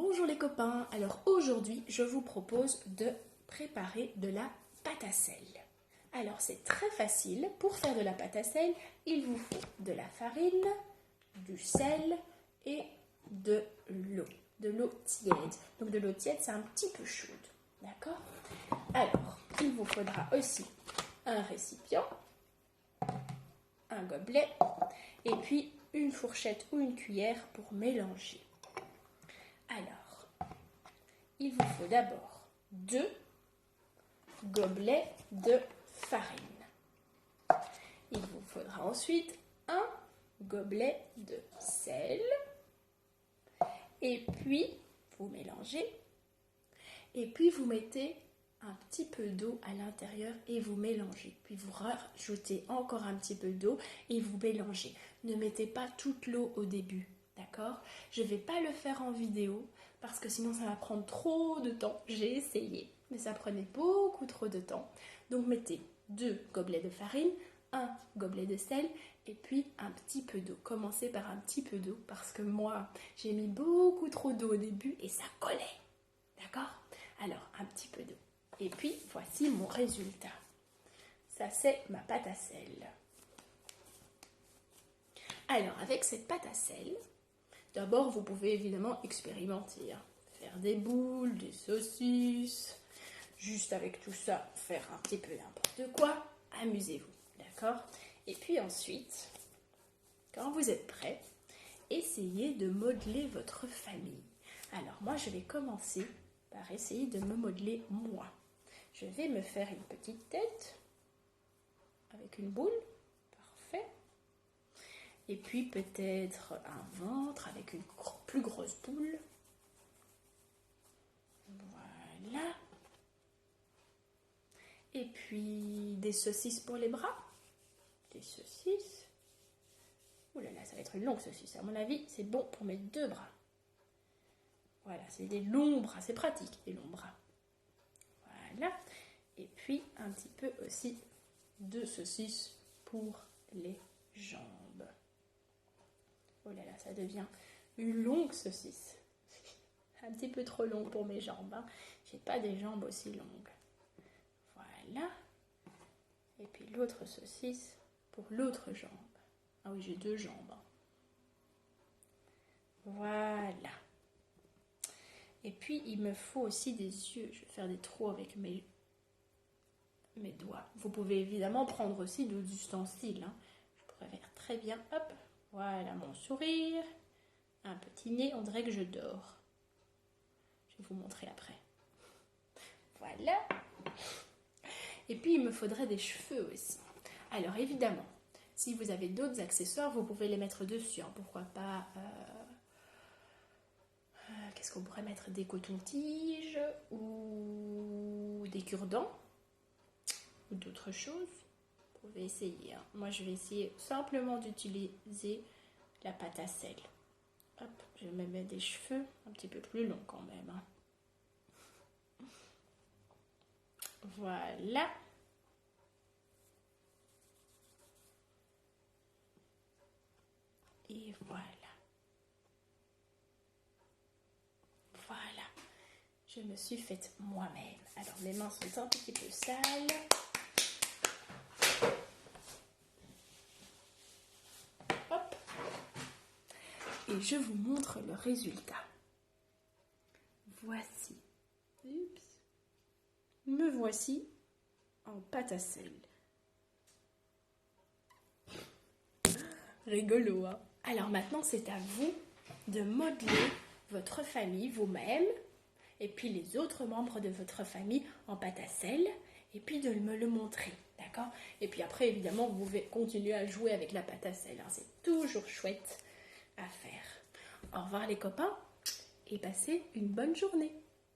Bonjour les copains, alors aujourd'hui je vous propose de préparer de la pâte à sel. Alors c'est très facile, pour faire de la pâte à sel, il vous faut de la farine, du sel et de l'eau tiède. Donc de l'eau tiède c'est un petit peu chaude, d'accord? Alors il vous faudra aussi un récipient, un gobelet et puis une fourchette ou une cuillère pour mélanger. Alors, il vous faut d'abord 2 gobelets de farine. Il vous faudra ensuite un gobelet de sel. Et puis, vous mélangez. Et puis, vous mettez un petit peu d'eau à l'intérieur et vous mélangez. Puis, vous rajoutez encore un petit peu d'eau et vous mélangez. Ne mettez pas toute l'eau au début. D'accord? Je ne vais pas le faire en vidéo parce que sinon ça va prendre trop de temps. J'ai essayé, mais ça prenait beaucoup trop de temps. Donc mettez 2 gobelets de farine, un gobelet de sel et puis un petit peu d'eau. Commencez par un petit peu d'eau parce que moi j'ai mis beaucoup trop d'eau au début et ça collait. D'accord? Alors un petit peu d'eau. Et puis voici mon résultat. Ça c'est ma pâte à sel. Alors avec cette pâte à sel, d'abord, vous pouvez évidemment expérimenter, faire des boules, des saucisses, juste avec tout ça, faire un petit peu n'importe quoi, amusez-vous, d'accord? Et puis ensuite, quand vous êtes prêts, essayez de modeler votre famille. Alors moi, je vais commencer par essayer de me modeler moi. Je vais me faire une petite tête avec une boule, parfait. Et puis peut-être un ventre avec une plus grosse boule. Voilà. Et puis des saucisses pour les bras. Des saucisses. Ouh là là, ça va être une longue saucisse. À mon avis, c'est bon pour mes 2 bras. Voilà, c'est des longs bras. C'est pratique, des longs bras. Voilà. Et puis un petit peu aussi de saucisses pour les jambes. Oh là là, ça devient une longue saucisse. Un petit peu trop long pour mes jambes. J'ai pas des jambes aussi longues. Voilà. Et puis l'autre saucisse pour l'autre jambe. Ah oui, j'ai 2 jambes. Voilà. Et puis il me faut aussi des yeux. Je vais faire des trous avec mes doigts. Vous pouvez évidemment prendre aussi d'autres ustensiles. Je pourrais faire très bien. Hop. Voilà mon sourire. Un petit nez, on dirait que je dors. Je vais vous montrer après. Voilà. Et puis, il me faudrait des cheveux aussi. Alors, évidemment, si vous avez d'autres accessoires, vous pouvez les mettre dessus. Pourquoi pas... qu'est-ce qu'on pourrait mettre? Des cotons-tiges ou des cure-dents ou d'autres choses. Vous pouvez essayer. Moi, je vais essayer simplement d'utiliser la pâte à sel. Hop, je vais me mettre des cheveux un petit peu plus longs quand même. Voilà. Et voilà. Voilà. Je me suis faite moi-même. Alors, mes mains sont un petit peu sales. Hop. Et je vous montre le résultat. Voici. Oups. Me voici en pâte à sel. Rigolo, hein? Alors maintenant, c'est à vous de modeler votre famille vous-même et puis les autres membres de votre famille en pâte à sel et puis de me le montrer, d'accord? Et puis après, évidemment, vous pouvez continuer à jouer avec la pâte à sel. C'est toujours chouette à faire. Au revoir les copains et passez une bonne journée.